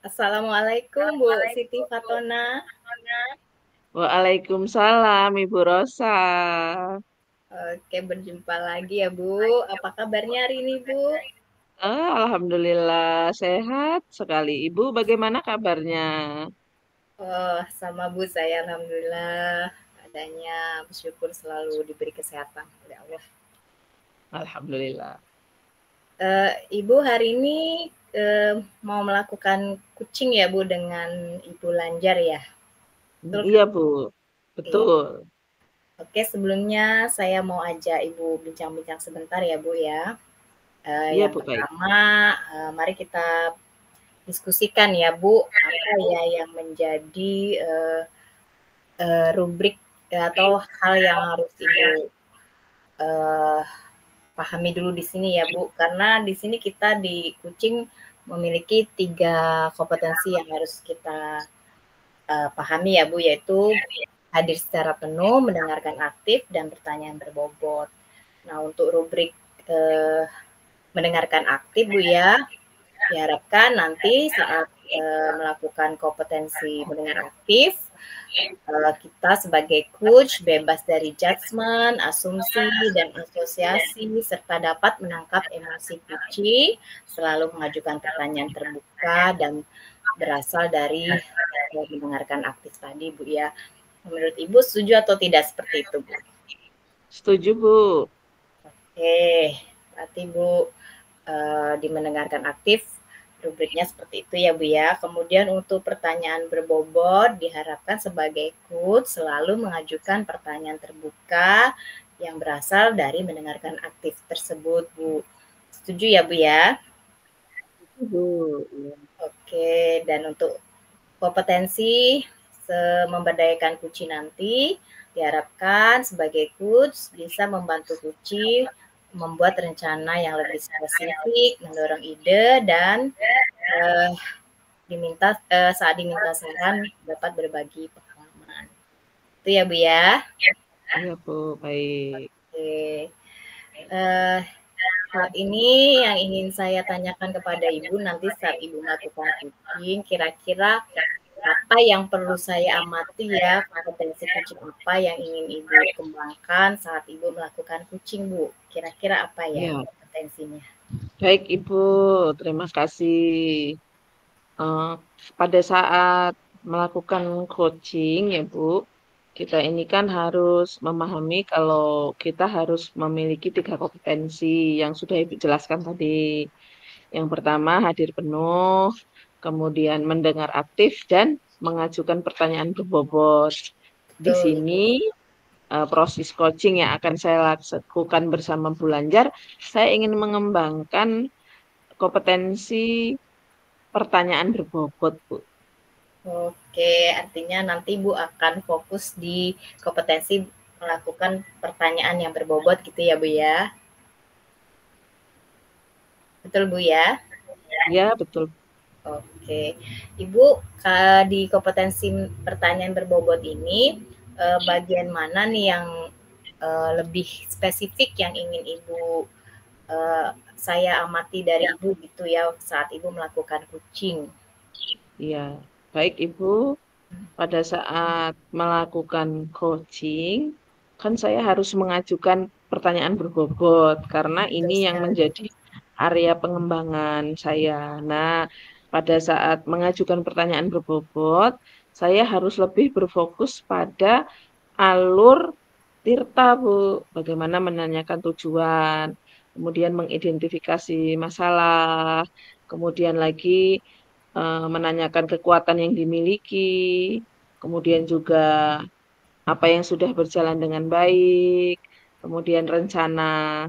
Assalamualaikum Bu Siti Fatona. Waalaikumsalam Ibu Rosa. Oke, berjumpa lagi ya Bu. Apa kabarnya hari ini Bu? Alhamdulillah sehat sekali. Ibu bagaimana kabarnya? Oh, sama Bu saya alhamdulillah adanya bersyukur selalu diberi kesehatan oleh Allah. Alhamdulillah. Ibu hari ini mau melakukan kucing ya Bu dengan Ibu Lanjar ya. Betul kan? Iya Bu, Iya. betul. Oke, sebelumnya saya mau ajak Ibu bincang-bincang sebentar ya Bu ya. Iya Yang Bu, baik. pertama, mari kita diskusikan ya Bu, apa ya yang menjadi rubrik atau hal yang harus Ibu eh, pahami dulu di sini ya Bu, karena di sini kita di kucing memiliki 3 kompetensi yang harus kita pahami ya Bu, yaitu hadir secara penuh, mendengarkan aktif, dan pertanyaan berbobot. Nah, untuk rubrik eh, mendengarkan aktif Bu ya, diharapkan nanti saat melakukan kompetensi mendengar aktif, kita sebagai coach bebas dari judgement, asumsi, dan asosiasi, serta dapat menangkap emosi kucing, selalu mengajukan pertanyaan terbuka dan berasal dari mendengarkan aktif tadi, Bu ya. Menurut Ibu setuju atau tidak seperti itu, Bu? Setuju Bu. Oke, berarti Bu di mendengarkan aktif rubriknya seperti itu ya Bu ya. Kemudian untuk pertanyaan berbobot diharapkan sebagai coach selalu mengajukan pertanyaan terbuka yang berasal dari mendengarkan aktif tersebut Bu. Setuju ya Bu ya? Setuju Bu. Iya. Oke, dan untuk kompetensi memberdayakan kucing nanti diharapkan sebagai coach bisa membantu kucing membuat rencana yang lebih spesifik, mendorong ide, dan eh, saat diminta saran dapat berbagi pengalaman. Itu ya Bu ya. Iya Bu, baik. Oke. Eh, Saat ini yang ingin saya tanyakan kepada Ibu nanti saat Ibu melakukan kucing, kira-kira apa yang perlu saya amati ya, kompetensi kucing apa yang ingin Ibu kembangkan saat Ibu melakukan kucing, Bu? Kira-kira apa ya Ya, kompetensinya? baik Ibu. Terima kasih. Eh, pada saat melakukan coaching ya Bu, kita ini kan harus memahami kalau kita harus memiliki 3 kompetensi yang sudah Ibu jelaskan tadi. Yang pertama hadir penuh, kemudian mendengar aktif dan mengajukan pertanyaan berbobot. Di Betul, Ibu. sini proses coaching yang akan saya lakukan bersama Bu Lanjar, saya ingin mengembangkan kompetensi pertanyaan berbobot, Bu. Oke, artinya nanti Bu akan fokus di kompetensi melakukan pertanyaan yang berbobot gitu ya, Bu ya? Betul, Bu ya? Ya, betul. Oke. Ibu, di kompetensi pertanyaan berbobot ini, bagian mana nih yang lebih spesifik yang ingin Ibu saya amati dari Ibu gitu ya saat Ibu melakukan coaching? Ya, baik Ibu. Pada saat melakukan coaching, kan saya harus mengajukan pertanyaan berbobot karena Betul ini yang sekali. menjadi area pengembangan saya. Nah, pada saat mengajukan pertanyaan berbobot, saya harus lebih berfokus pada alur Tirta, Bu. Bagaimana menanyakan tujuan, kemudian mengidentifikasi masalah, kemudian lagi menanyakan kekuatan yang dimiliki, kemudian juga apa yang sudah berjalan dengan baik, kemudian rencana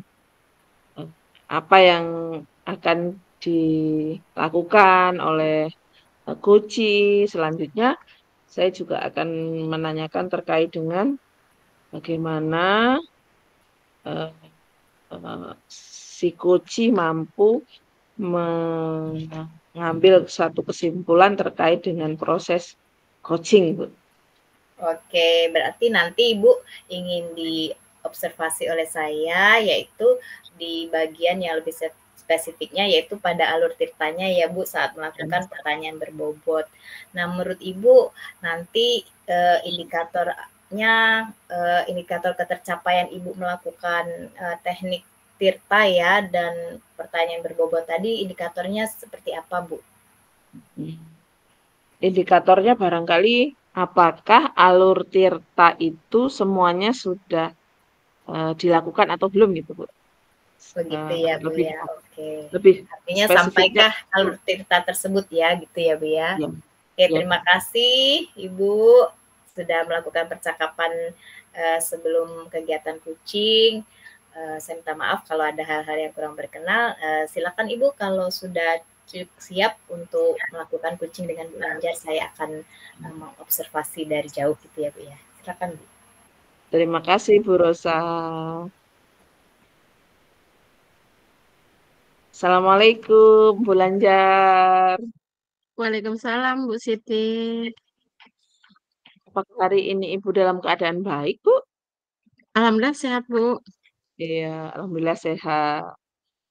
eh, apa yang akan dilakukan oleh coach. Selanjutnya, saya juga akan menanyakan terkait dengan bagaimana eh, si coach mampu mengambil satu kesimpulan terkait dengan proses coaching, Bu. Oke, berarti nanti Ibu ingin diobservasi oleh saya, yaitu di bagian yang lebih spesifiknya yaitu pada alur tirtanya ya Bu saat melakukan pertanyaan berbobot. Nah menurut Ibu nanti indikator ketercapaian Ibu melakukan teknik tirta ya dan pertanyaan berbobot tadi indikatornya seperti apa Bu? Indikatornya barangkali apakah alur tirta itu semuanya sudah dilakukan atau belum gitu Bu. Begitu ya Bu Lebih ya, oke. lebih Artinya spesifiknya sampaikah alur tirta tersebut ya gitu ya Bu ya. ya, Oke, ya. terima kasih Ibu sudah melakukan percakapan sebelum kegiatan kucing. Saya minta maaf kalau ada hal-hal yang kurang berkenan. Silakan Ibu kalau sudah siap untuk melakukan kucing dengan Bu Lanjar, saya akan mengobservasi dari jauh gitu ya Bu ya. Silakan Bu. Terima kasih Bu Rosa. Assalamualaikum Bu Lanjar. Waalaikumsalam Bu Siti. Apakah hari ini Ibu dalam keadaan baik Bu? Alhamdulillah sehat Bu. Iya, alhamdulillah sehat.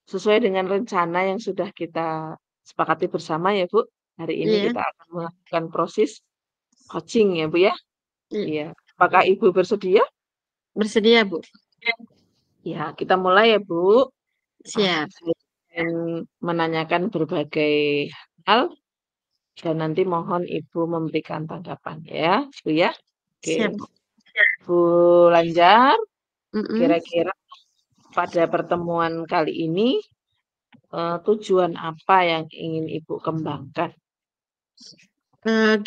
Sesuai dengan rencana yang sudah kita sepakati bersama ya Bu. Hari ini Iya, kita akan melakukan proses coaching ya Bu ya. iya. Iya. Apakah Ibu bersedia? Bersedia Bu. Ya, kita mulai ya Bu. Siap. Saya ingin menanyakan berbagai hal dan nanti mohon Ibu memberikan tanggapan ya, Bu ya. Oke, Siap Bu. Bu Lanjar, Mm-mm. kira-kira pada pertemuan kali ini tujuan apa yang ingin Ibu kembangkan?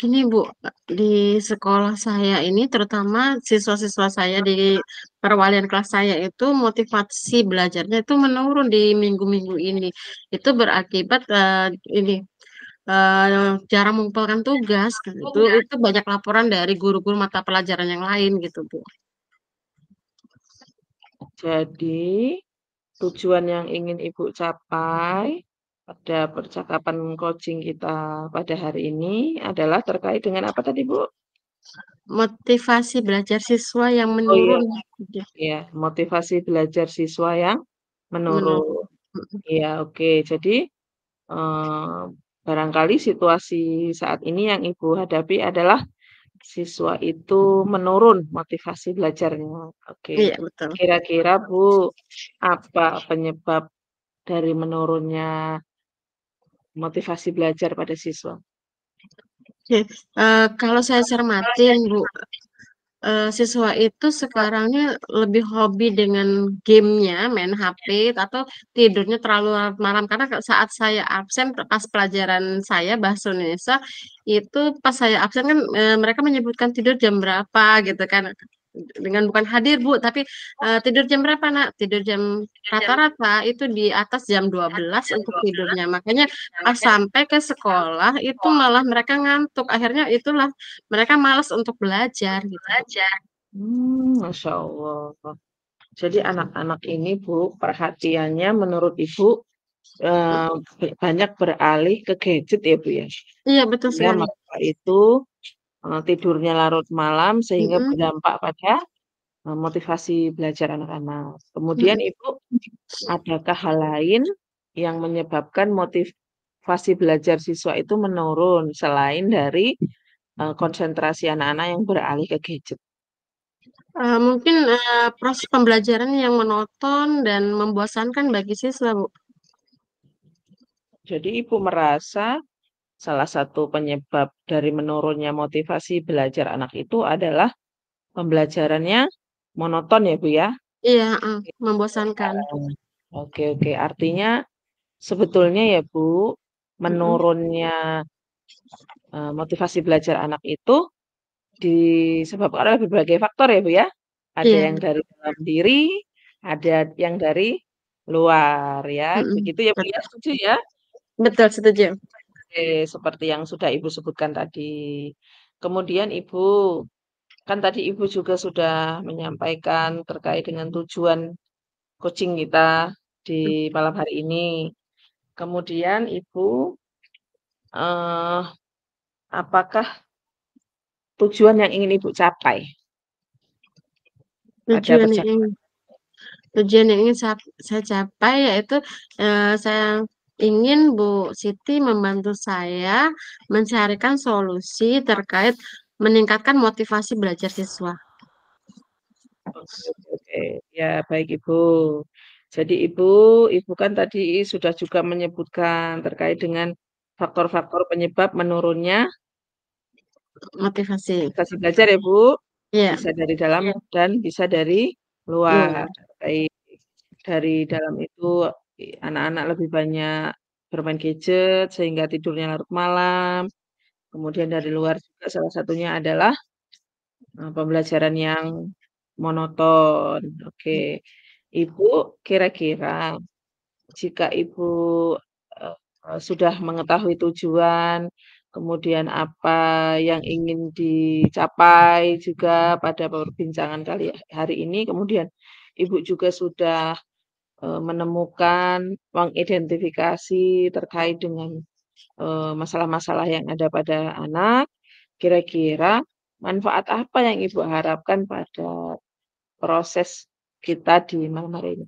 Gini Bu, di sekolah saya ini terutama siswa-siswa saya di perwalian kelas saya itu motivasi belajarnya itu menurun di minggu-minggu ini. Itu berakibat ini jarang mengumpulkan tugas. Itu banyak laporan dari guru-guru mata pelajaran yang lain gitu Bu. Jadi, tujuan yang ingin Ibu capai pada percakapan coaching kita pada hari ini adalah terkait dengan apa tadi, Bu? Motivasi belajar siswa yang Oh iya, menurun. ya, motivasi belajar siswa yang Menurun. menurun. Iya, oke. Jadi, eh, barangkali situasi saat ini yang Ibu hadapi adalah siswa itu menurun motivasi belajarnya. Oke. Iya, betul. Kira-kira, Bu, apa penyebab dari menurunnya motivasi belajar pada siswa? Oke, kalau saya cermatin, Bu, siswa itu sekarangnya lebih hobi dengan gamenya, main HP, atau tidurnya terlalu larut malam. Karena saat saya absen pas pelajaran saya bahasa Indonesia, itu pas saya absen kan mereka menyebutkan tidur jam berapa gitu kan. Dengan bukan hadir Bu, tapi tidur jam berapa Nak? Tidur jam rata-rata itu di atas jam 12 untuk tidurnya. Makanya pas sampai ke sekolah itu malah mereka ngantuk. Akhirnya itulah mereka malas untuk belajar gitu Bu. Masya Allah. Jadi anak-anak ini, Bu, perhatiannya menurut Ibu banyak beralih ke gadget ya, Bu ya. Iya betul Ya, sekali. maka itu tidurnya larut malam sehingga Mm-mm, berdampak pada motivasi belajar anak-anak. Kemudian mm-mm. Ibu, adakah hal lain yang menyebabkan motivasi belajar siswa itu menurun selain dari konsentrasi anak-anak yang beralih ke gadget? Mungkin proses pembelajaran yang monoton dan membosankan bagi siswa Bu. Jadi Ibu merasa salah satu penyebab dari menurunnya motivasi belajar anak itu adalah pembelajarannya monoton ya Bu ya? Iya, membosankan. Oke, oke. Artinya sebetulnya ya Bu, Mm-mm. menurunnya motivasi belajar anak itu disebabkan oleh berbagai faktor ya Bu ya? Ada Iya, yang dari dalam diri, ada yang dari luar ya. mm-mm. Begitu ya Bu ya? Setuju ya? Betul setuju. Oke, seperti yang sudah Ibu sebutkan tadi. Kemudian Ibu, kan tadi Ibu juga sudah menyampaikan terkait dengan tujuan coaching kita di malam hari ini. Kemudian Ibu, eh, apakah tujuan yang ingin Ibu capai pada Tujuan percakapan? ini. tujuan yang ingin saya capai yaitu saya ingin Bu Siti membantu saya mencarikan solusi terkait meningkatkan motivasi belajar siswa. Oke, oke, oke. Ya, baik Ibu. Jadi Ibu kan tadi sudah juga menyebutkan terkait dengan faktor-faktor penyebab menurunnya Motivasi. motivasi belajar ya, Bu. Iya, Bisa dari dalam dan bisa dari luar. luar. Baik, dari dalam itu anak-anak lebih banyak bermain gadget sehingga tidurnya larut malam. Kemudian dari luar juga salah satunya adalah pembelajaran yang monoton. Oke. Ibu kira-kira jika Ibu, eee sudah mengetahui tujuan, kemudian apa yang ingin dicapai juga pada perbincangan kali hari ini, kemudian Ibu juga sudah, menemukan, mengidentifikasi terkait dengan, masalah-masalah yang ada pada anak, kira-kira manfaat apa yang Ibu harapkan pada proses kita di malam hari ini?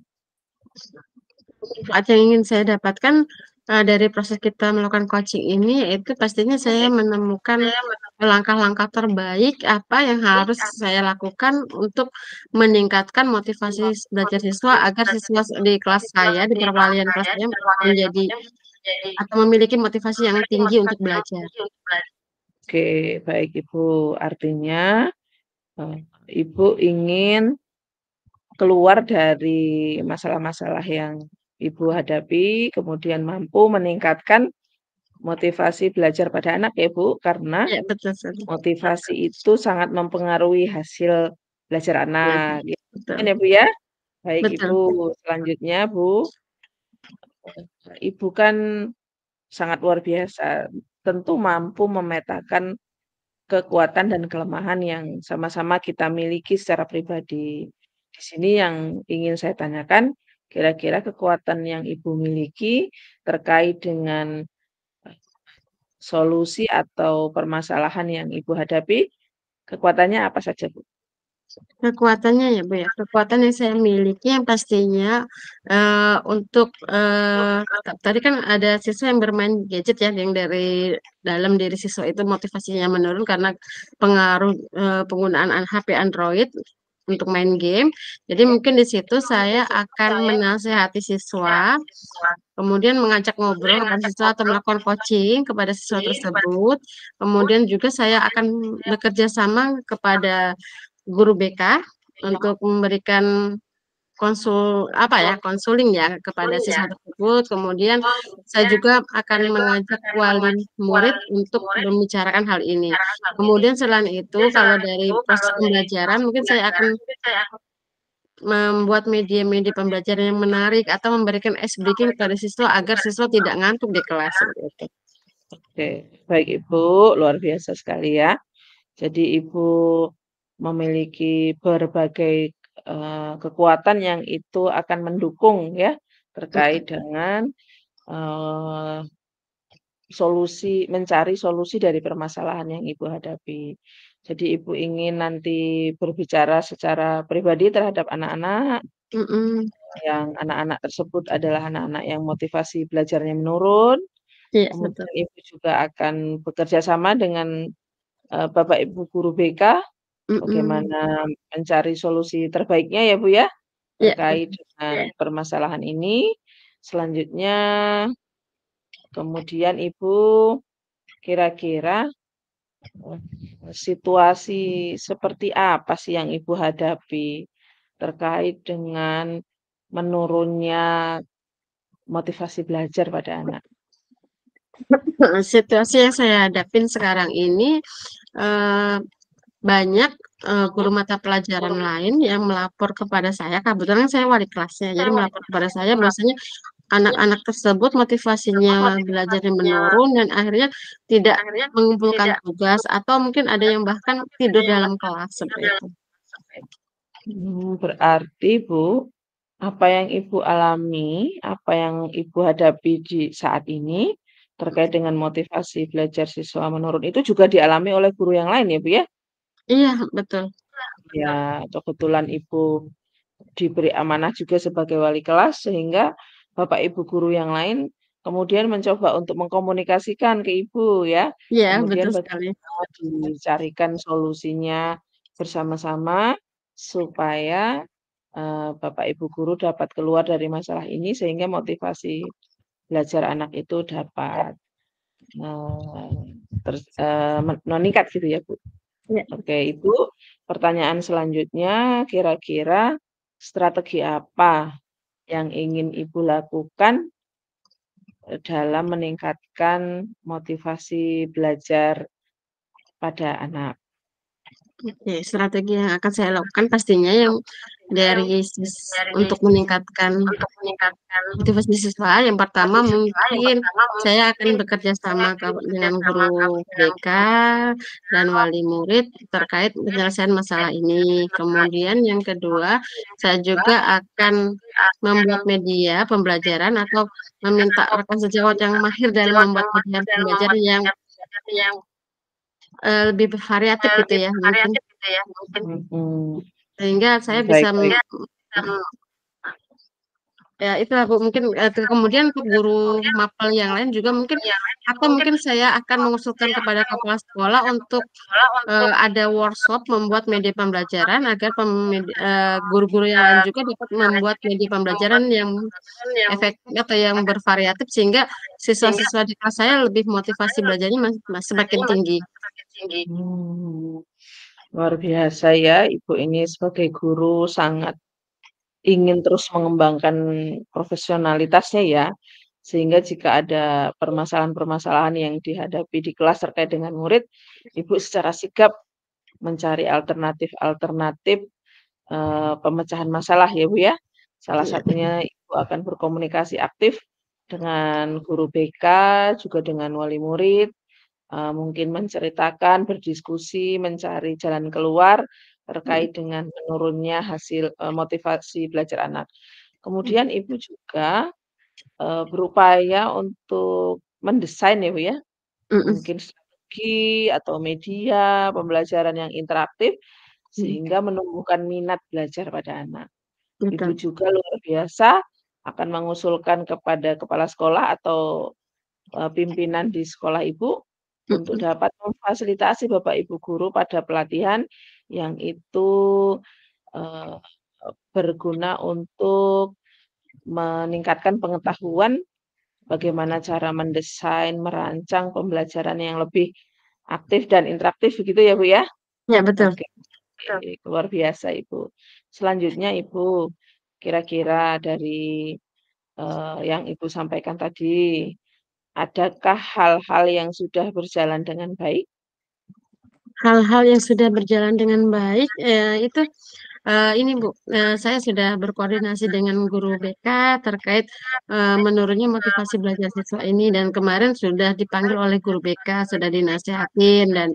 Manfaat yang ingin saya dapatkan dari proses kita melakukan coaching ini yaitu pastinya saya menemukan langkah-langkah terbaik apa yang harus saya lakukan untuk meningkatkan motivasi belajar siswa agar siswa di kelas saya, di perwalian kelas saya menjadi atau memiliki motivasi yang tinggi untuk belajar. Oke, baik Ibu. Artinya, eee, Ibu ingin keluar dari masalah-masalah yang Ibu hadapi, kemudian mampu meningkatkan motivasi belajar pada anak ya, Bu? Karena Iya, betul sekali. motivasi itu sangat mempengaruhi hasil belajar Belajar, anak, gitu betul. kan ya, Bu, ya? Baik Betul. Ibu, selanjutnya Bu, Ibu kan sangat luar biasa, tentu mampu memetakan kekuatan dan kelemahan yang sama-sama kita miliki secara pribadi. Di sini yang ingin saya tanyakan, kira-kira kekuatan yang Ibu miliki terkait dengan solusi atau permasalahan yang Ibu hadapi, kekuatannya apa saja, Bu? Kekuatannya ya, Bu, ya, kekuatan yang saya miliki yang pastinya, untuk, tadi kan ada siswa yang bermain gadget ya, yang dari dalam diri siswa itu motivasinya menurun karena pengaruh, penggunaan HP Android untuk main game. Jadi mungkin di situ saya akan menasehati siswa, kemudian mengajak ngobrol kepada siswa atau melakukan coaching kepada siswa tersebut. Kemudian juga saya akan bekerja sama kepada guru BK untuk memberikan konseling ya kepada siswa tersebut. Kemudian saya juga akan mengajak wali murid untuk membicarakan hal ini. Kemudian selain itu, kalau dari proses pembelajaran mungkin saya akan membuat media-media pembelajaran yang menarik atau memberikan ice breaking kepada siswa agar siswa tidak ngantuk di kelas, seperti itu. Oke, baik Ibu, luar biasa sekali ya. Jadi Ibu memiliki berbagai, kekuatan yang itu akan mendukung ya, terkait Mhm, dengan, eee, mencari solusi dari permasalahan yang Ibu hadapi. Jadi Ibu ingin nanti berbicara secara pribadi terhadap anak-anak, mhm, yang anak-anak tersebut adalah anak-anak yang motivasi belajarnya menurun, iya betul, kemudian Ibu juga akan bekerja sama dengan, Bapak Ibu guru BK, mhm, bagaimana mencari solusi terbaiknya ya, Bu, ya, iya terkait betul. dengan permasalahan ini. Selanjutnya kemudian Ibu kira-kira, situasi seperti apa sih yang Ibu hadapi terkait dengan menurunnya motivasi belajar pada anak? Situasi yang saya hadapin sekarang ini, eee, banyak, guru mata pelajaran lain yang melapor kepada saya, kebetulan saya wali kelasnya, jadi melapor kepada saya bahwasanya anak-anak tersebut motivasinya belajarnya menurun dan akhirnya tidak mengumpulkan tugas atau mungkin ada yang bahkan tidur dalam kelas, seperti itu. Berarti Bu, apa yang Ibu alami, apa yang Ibu hadapi di saat ini, terkait dengan motivasi belajar siswa menurun itu juga dialami oleh guru yang lain ya, Bu, ya? Iya, betul. Ya, kebetulan Ibu diberi amanah juga sebagai wali kelas sehingga Bapak Ibu guru yang lain kemudian mencoba untuk mengkomunikasikan ke Ibu ya. Iya, Kemudian betul sekali. bagaimana dicarikan solusinya bersama-sama supaya Bapak Ibu guru dapat keluar dari masalah ini sehingga motivasi belajar anak itu dapat meningkat gitu ya, Bu. Ya. Oke, Ibu, pertanyaan selanjutnya kira-kira strategi apa yang ingin Ibu lakukan dalam meningkatkan motivasi belajar pada anak? Oke, strategi yang akan saya lakukan pastinya yang untuk meningkatkan motivasi siswa, yang pertama mungkin saya akan bekerja sama dengan guru BK dan wali murid terkait penyelesaian masalah ini. Kemudian yang kedua, saya juga akan membuat media pembelajaran atau meminta rekan sejawat yang mahir dalam membuat media pembelajaran yang lebih variatif gitu ya, mungkin. Sehingga saya bisa ya itulah Bu, mungkin kemudian untuk guru mapel yang lain juga mungkin atau mungkin saya akan mengusulkan kepada kepala sekolah untuk ada workshop membuat media pembelajaran agar guru-guru yang lain juga dapat membuat media pembelajaran yang efektif atau yang bervariatif sehingga siswa-siswa di kelas saya lebih motivasi belajarnya semakin tinggi. Luar biasa ya, Ibu ini sebagai guru sangat ingin terus mengembangkan profesionalitasnya ya, sehingga jika ada permasalahan-permasalahan yang dihadapi di kelas terkait dengan murid, Ibu secara sigap mencari alternatif-alternatif pemecahan masalah ya Bu ya. Salah satunya Ibu akan berkomunikasi aktif dengan guru BK, juga dengan wali murid, mungkin menceritakan, berdiskusi, mencari jalan keluar terkait dengan menurunnya hasil motivasi belajar anak. Kemudian Ibu juga berupaya untuk mendesain ya Bu ya, mungkin strategi atau media pembelajaran yang interaktif sehingga menumbuhkan minat belajar pada anak. Ibu juga luar biasa akan mengusulkan kepada kepala sekolah atau pimpinan di sekolah Ibu untuk dapat memfasilitasi Bapak Ibu guru pada pelatihan yang itu berguna untuk meningkatkan pengetahuan bagaimana cara mendesain, merancang pembelajaran yang lebih aktif dan interaktif begitu ya Bu ya? Ya, betul. Oke, luar biasa Ibu. Selanjutnya Ibu, kira-kira dari yang Ibu sampaikan tadi, adakah hal-hal yang sudah berjalan dengan baik? Hal-hal yang sudah berjalan dengan baik itu ini Bu, saya sudah berkoordinasi dengan guru BK terkait menurunnya motivasi belajar siswa ini dan kemarin sudah dipanggil oleh guru BK, sudah dinasihatin dan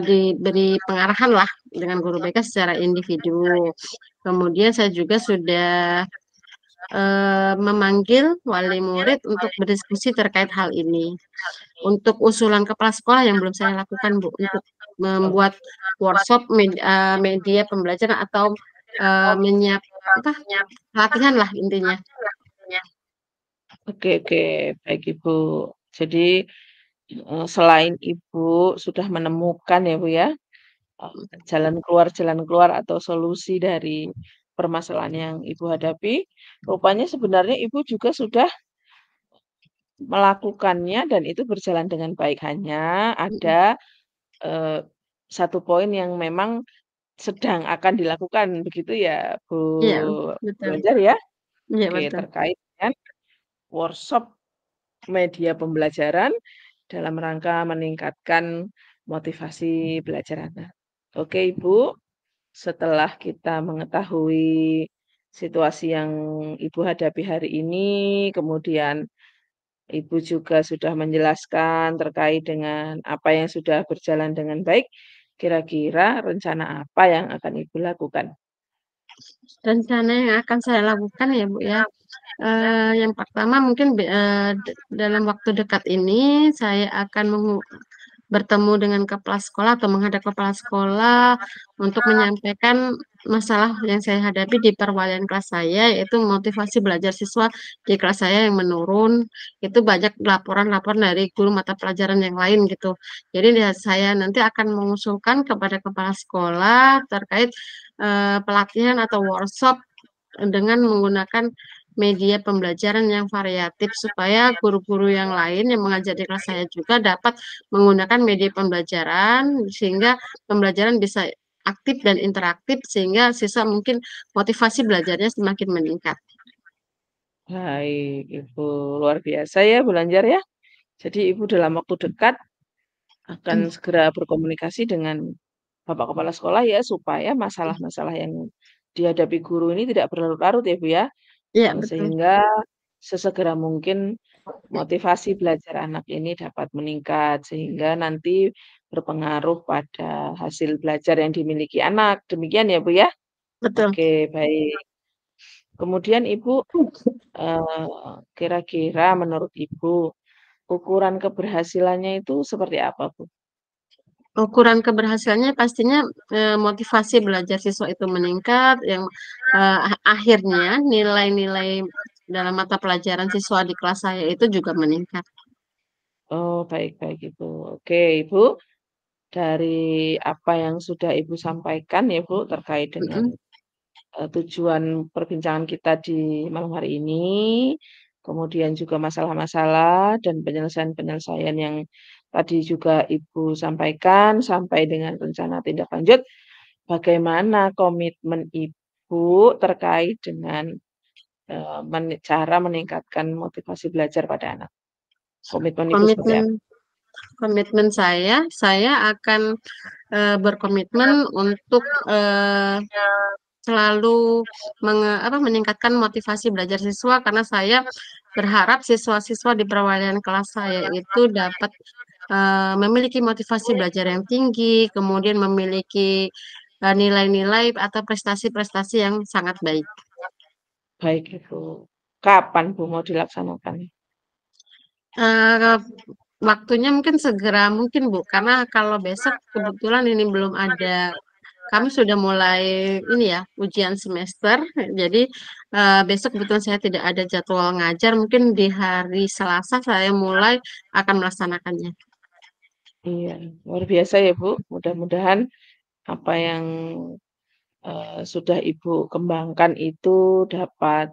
diberi pengarahan lah dengan guru BK secara individu. Kemudian saya juga sudah memanggil wali murid untuk berdiskusi terkait hal ini. Untuk usulan kepala sekolah yang belum saya lakukan Bu, untuk membuat workshop media pembelajaran atau pelatihan lah intinya. Oke, baik Ibu. Jadi selain Ibu sudah menemukan ya Bu ya, jalan keluar atau solusi dari permasalahan yang Ibu hadapi, rupanya sebenarnya Ibu juga sudah melakukannya dan itu berjalan dengan baik. Hanya ada satu poin yang memang sedang akan dilakukan begitu ya Bu Iya, betul. Ganjar ya? Iya, Oke, betul. terkait dengan workshop media pembelajaran dalam rangka meningkatkan motivasi belajar anak. Oke Ibu, setelah kita mengetahui situasi yang Ibu hadapi hari ini, kemudian Ibu juga sudah menjelaskan terkait dengan apa yang sudah berjalan dengan baik, kira-kira rencana apa yang akan Ibu lakukan? Rencana yang akan saya lakukan ya Bu ya, yang pertama mungkin dalam waktu dekat ini saya akan bertemu dengan kepala sekolah atau menghadap kepala sekolah untuk menyampaikan masalah yang saya hadapi di perwalian kelas saya, yaitu motivasi belajar siswa di kelas saya yang menurun. Itu banyak laporan-laporan dari guru mata pelajaran yang lain gitu. Jadi saya nanti akan mengusulkan kepada kepala sekolah terkait pelatihan atau workshop dengan menggunakan media pembelajaran yang variatif supaya guru-guru yang lain yang mengajar di kelas saya juga dapat menggunakan media pembelajaran sehingga pembelajaran bisa aktif dan interaktif sehingga siswa mungkin motivasi belajarnya semakin meningkat. Baik, Ibu. Luar biasa ya, Bu Lanjar ya. Jadi Ibu dalam waktu dekat akan segera berkomunikasi dengan Bapak Kepala Sekolah ya, supaya masalah-masalah yang dihadapi guru ini tidak berlarut-larut ya, Bu ya. Iya, betul. Sehingga sesegera mungkin motivasi belajar anak ini dapat meningkat, sehingga nanti berpengaruh pada hasil belajar yang dimiliki anak. Demikian ya, Bu ya? Betul. Oke, baik. Kemudian Ibu, kira-kira menurut Ibu, ukuran keberhasilannya itu seperti apa, Bu? Ukuran keberhasilannya pastinya motivasi belajar siswa itu meningkat, yang akhirnya nilai-nilai dalam mata pelajaran siswa di kelas saya itu juga meningkat. Oh, baik-baik Ibu. Oke, Ibu, dari apa yang sudah Ibu sampaikan ya, Bu, terkait dengan Mm-mm. tujuan perbincangan kita di malam hari ini, kemudian juga masalah-masalah dan penyelesaian-penyelesaian yang tadi juga Ibu sampaikan, sampai dengan rencana tindak lanjut, bagaimana komitmen Ibu terkait dengan cara meningkatkan motivasi belajar pada anak? Komitmen Ibu seperti Komitmen apa? komitmen saya akan berkomitmen untuk selalu meningkatkan motivasi belajar siswa karena saya berharap siswa-siswa di perwalian kelas saya itu dapat memiliki motivasi belajar yang tinggi, kemudian memiliki nilai-nilai atau prestasi-prestasi yang sangat baik. Baik Ibu. Kapan Bu mau dilaksanakan? Eh, Waktunya mungkin segera mungkin Bu, karena kalau besok kebetulan ini belum ada, kami sudah mulai ini ya ujian semester, jadi besok kebetulan saya tidak ada jadwal ngajar, mungkin di hari Selasa saya mulai akan melaksanakannya. Iya, luar biasa ya Bu. Mudah-mudahan apa yang sudah Ibu kembangkan itu dapat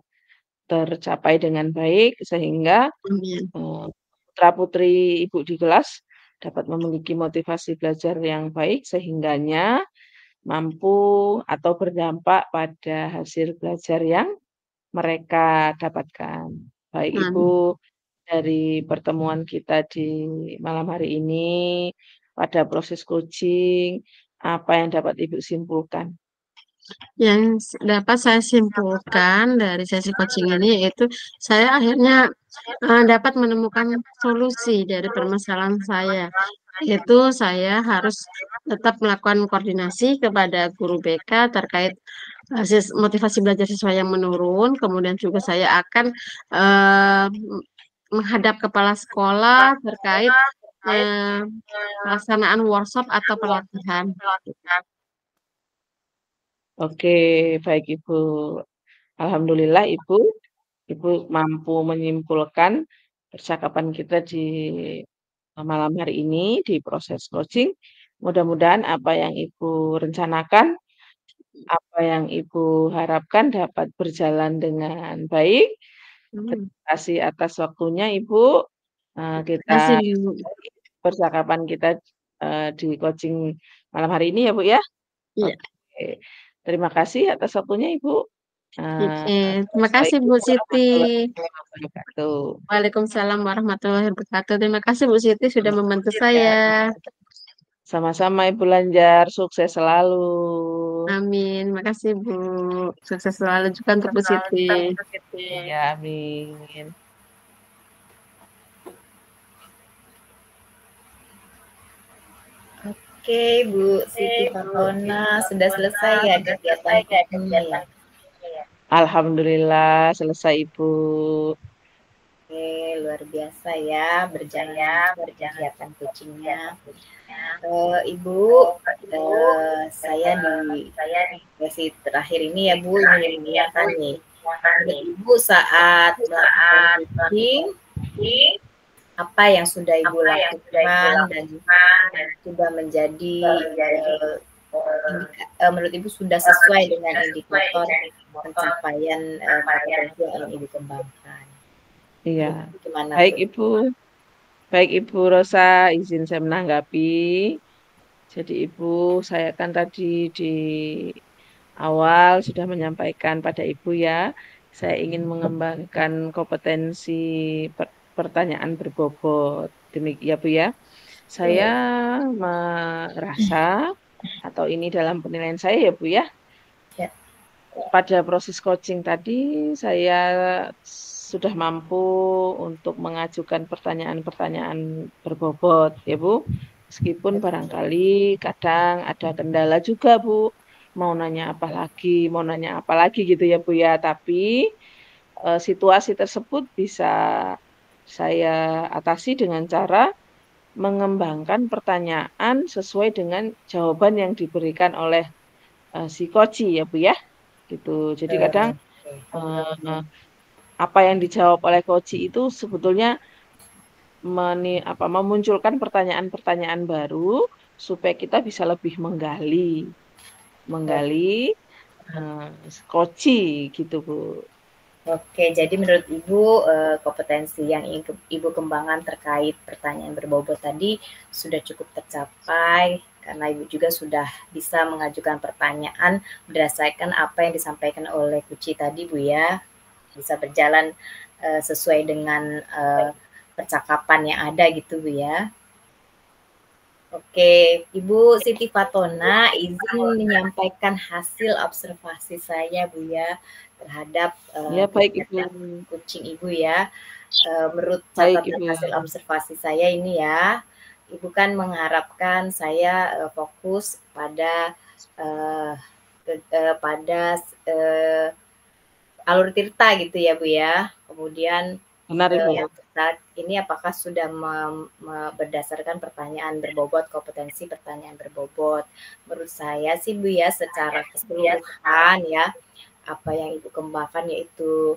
tercapai dengan baik sehingga Amin. putra-putri Ibu di kelas dapat memiliki motivasi belajar yang baik sehingganya mampu atau berdampak pada hasil belajar yang mereka dapatkan. Baik Amin. Ibu, dari pertemuan kita di malam hari ini pada proses coaching, apa yang dapat Ibu simpulkan? Yang dapat saya simpulkan dari sesi coaching ini yaitu saya akhirnya dapat menemukan solusi dari permasalahan saya. Yaitu saya harus tetap melakukan koordinasi kepada guru BK terkait motivasi belajar siswa yang menurun. Kemudian juga saya akan eh, menghadap kepala sekolah terkait eh, pelaksanaan workshop atau pelatihan. Oke, baik Ibu. Alhamdulillah Ibu mampu menyimpulkan percakapan kita di malam hari ini di proses coaching. Mudah-mudahan apa yang Ibu rencanakan, apa yang Ibu harapkan dapat berjalan dengan baik. Hmm. Terima kasih atas waktunya Ibu. Kita Terima kasih, Bu. percakapan kita di coaching malam hari ini ya Bu ya. Iya. Oke. Terima kasih atas waktunya Ibu. Oke, terima kasih Bu Assalamualaikum Siti. warahmatullahi wabarakatuh. Waalaikumsalam warahmatullahi wabarakatuh. Terima kasih Bu Siti sudah membantu Ya, saya. sama-sama Ibu Lanjar, sukses selalu. Amin. Makasih Bu. Sukses selalu juga untuk Bu Siti. Ya, amin. Oke, Bu Siti Fatona, sudah selesai ya kegiatan coachingnya ya? Alhamdulillah selesai Ibu. Oke, luar biasa ya berjalan lancar kegiatan kucingnya. Ibu, saya di sesi terakhir ini ya Bu ingin menanyakan nih, menurut Ibu saat melakukan kucing, apa yang sudah Ibu lakukan dan sudah menjadi menurut Ibu sudah sesuai dengan indikator pencapaian kompetensi yang ingin Ibu kembangkan. Iya. Gimana Baik tuh? Ibu. Baik Ibu Rosa, izin saya menanggapi. Jadi Ibu, saya kan tadi di awal sudah menyampaikan pada Ibu ya, saya ingin mengembangkan kompetensi pertanyaan berbobot. Demikian ya Bu ya. Saya merasa atau ini dalam penilaian saya ya Bu ya, Ya. pada proses coaching tadi saya sudah mampu untuk mengajukan pertanyaan-pertanyaan berbobot ya Bu. Meskipun barangkali kadang ada kendala juga Bu. Mau nanya apa lagi gitu ya Bu ya. Tapi situasi tersebut bisa saya atasi dengan cara mengembangkan pertanyaan sesuai dengan jawaban yang diberikan oleh si coach ya Bu ya. Gitu. Jadi kadang apa yang dijawab oleh coach itu sebetulnya memunculkan pertanyaan-pertanyaan baru supaya kita bisa lebih menggali coach gitu Bu. Oke, jadi menurut Ibu kompetensi yang ingin Ibu kembangkan terkait pertanyaan berbobot tadi sudah cukup tercapai karena Ibu juga sudah bisa mengajukan pertanyaan berdasarkan apa yang disampaikan oleh Kuci tadi Bu ya. Bisa berjalan sesuai dengan percakapan yang ada gitu Bu ya. Oke, Ibu Siti Fatona izin menyampaikan hasil observasi saya Bu ya terhadap Ya baik Ibu. kucing Ibu ya. Menurut Baik catatan Ibu. hasil observasi saya ini ya, Ibu kan mengharapkan saya fokus pada alur tirta gitu ya Bu ya. Kemudian Benar Ibu. saat ini apakah sudah berdasarkan pertanyaan berbobot, kompetensi pertanyaan berbobot. Menurut saya sih Bu ya secara keseluruhan ya, apa yang Ibu kembangkan yaitu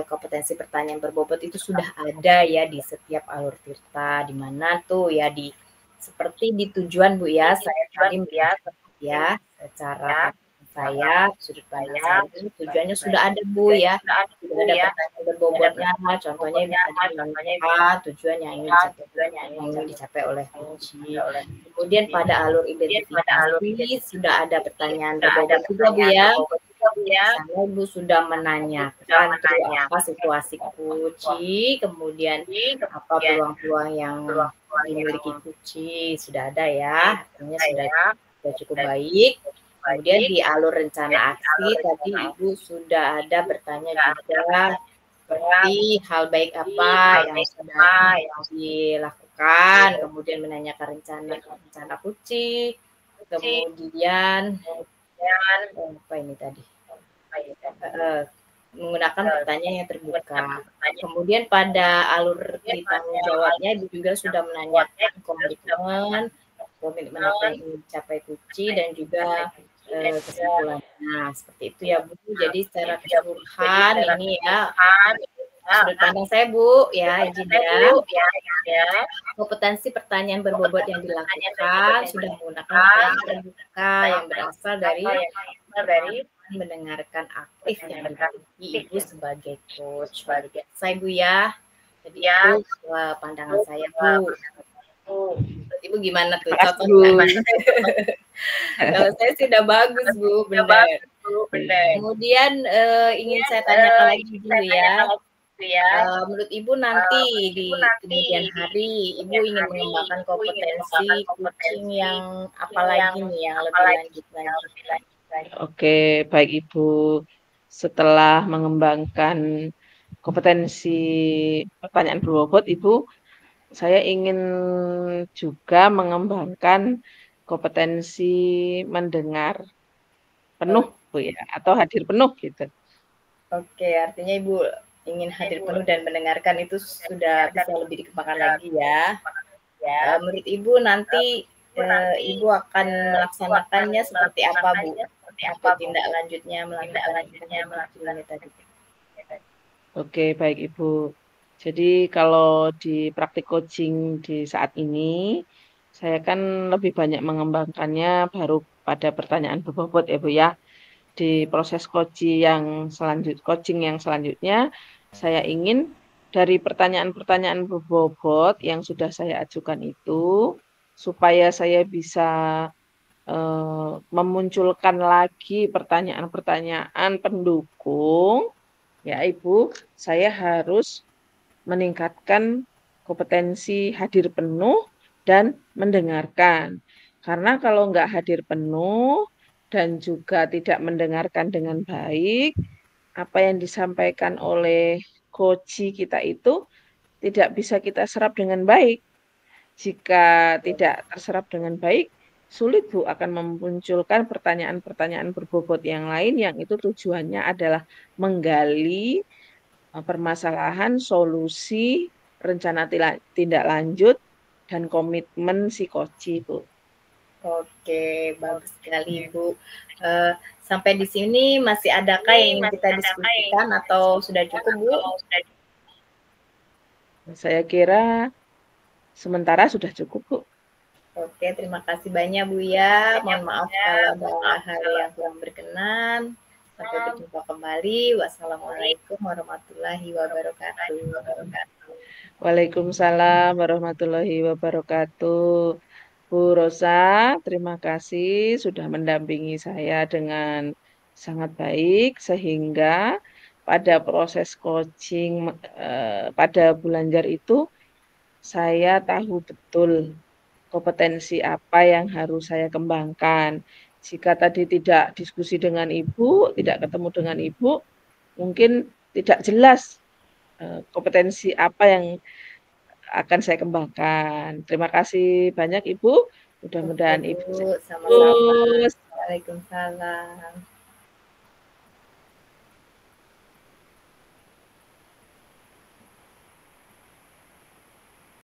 kompetensi pertanyaan berbobot itu sudah ada ya di setiap alur tirta, di mana tuh ya seperti di tujuan Bu ya, saya tadi ya secara saya, sudut pandang saya ini tujuannya sudah ada Bu ya, sudah ada pertanyaan berbobotnya, contohnya tadi tujuan yang ingin dicapai oleh kunci. Kemudian pada alur identifikasi sudah ada pertanyaan berbobot juga Bu ya. Sana Ibu sudah menanyakan tuh apa situasi kunci, kemudian apa peluang-peluang yang dimiliki kunci sudah ada ya, artinya sudah cukup baik. Kemudian di alur rencana aksi tadi Ibu sudah ada bertanya juga seperti hal baik apa yang sudah dilakukan, kemudian menanyakan rencana kunci, kemudian apa ini tadi? Menggunakan pertanyaan yang terbuka. Kemudian pada alur di tanggung jawabnya Ibu juga sudah menanyakan komitmen apa yang ingin dicapai kunci dan juga kesimpulannya. Nah, seperti itu ya Bu. Jadi secara keseluruhan ini ya sudut pandang saya Bu ya, izin ya. Kompetensi pertanyaan berbobot yang dilakukan sudah menggunakan pertanyaan terbuka yang berasal dari mendengarkan aktif yang dimiliki Ibu sebagai coach. Luar biasa Ibu ya. Jadi itu pandangan saya Bu. Ibu gimana tuh? Cocok nggak? Kalau saya sih udah bagus Bu, benar. Kemudian ingin saya tanyakan lagi dulu ya. Menurut Ibu nanti di kemudian hari Ibu ingin mengembangkan kompetensi kucing yang apa lagi nih yang lebih lanjut lagi? Oke, baik Ibu. Setelah mengembangkan kompetensi pertanyaan berbobot, Ibu, saya ingin juga mengembangkan kompetensi mendengar penuh, Bu ya, atau hadir penuh gitu. Oke, artinya Ibu ingin hadir penuh dan mendengarkan itu sudah bisa lebih dikembangkan lagi ya. Menurut Ibu nanti Ibu akan melaksanakannya seperti apa, Bu? Untuk tindak lanjutnya melakukan ini tadi. Oke, baik Ibu. Jadi kalau di praktik coaching di saat ini, saya kan lebih banyak mengembangkannya baru pada pertanyaan berbobot ya Bu ya. Di proses coaching yang selanjutnya, saya ingin dari pertanyaan-pertanyaan berbobot yang sudah saya ajukan itu, supaya saya bisa memunculkan lagi pertanyaan-pertanyaan pendukung, ya Ibu, saya harus meningkatkan kompetensi hadir penuh dan mendengarkan. Karena kalau nggak hadir penuh dan juga tidak mendengarkan dengan baik, apa yang disampaikan oleh coach kita itu tidak bisa kita serap dengan baik. Jika tidak terserap dengan baik, sulit Bu akan memunculkan pertanyaan-pertanyaan berbobot yang lain yang itu tujuannya adalah menggali permasalahan, solusi, rencana tindak lanjut, dan komitmen si coach Bu. Oke, bagus sekali Bu. Sampai di sini masih adakah yang ingin kita diskusikan atau sudah cukup Bu? Saya kira sementara sudah cukup Bu. Oke, terima kasih banyak Bu ya. Mohon maaf kalau ada hal yang kurang berkenan. Sampai berjumpa kembali. Wassalamualaikum warahmatullahi wabarakatuh. Waalaikumsalam warahmatullahi wabarakatuh. Bu Rosa, terima kasih sudah mendampingi saya dengan sangat baik sehingga pada proses coaching pada Bulanjar itu saya tahu betul kompetensi apa yang harus saya kembangkan. Jika tadi tidak diskusi dengan Ibu, tidak ketemu dengan Ibu, mungkin tidak jelas kompetensi apa yang akan saya kembangkan. Terima kasih banyak Ibu. Mudah-mudahan Ibu sama-sama. Waalaikumsalam.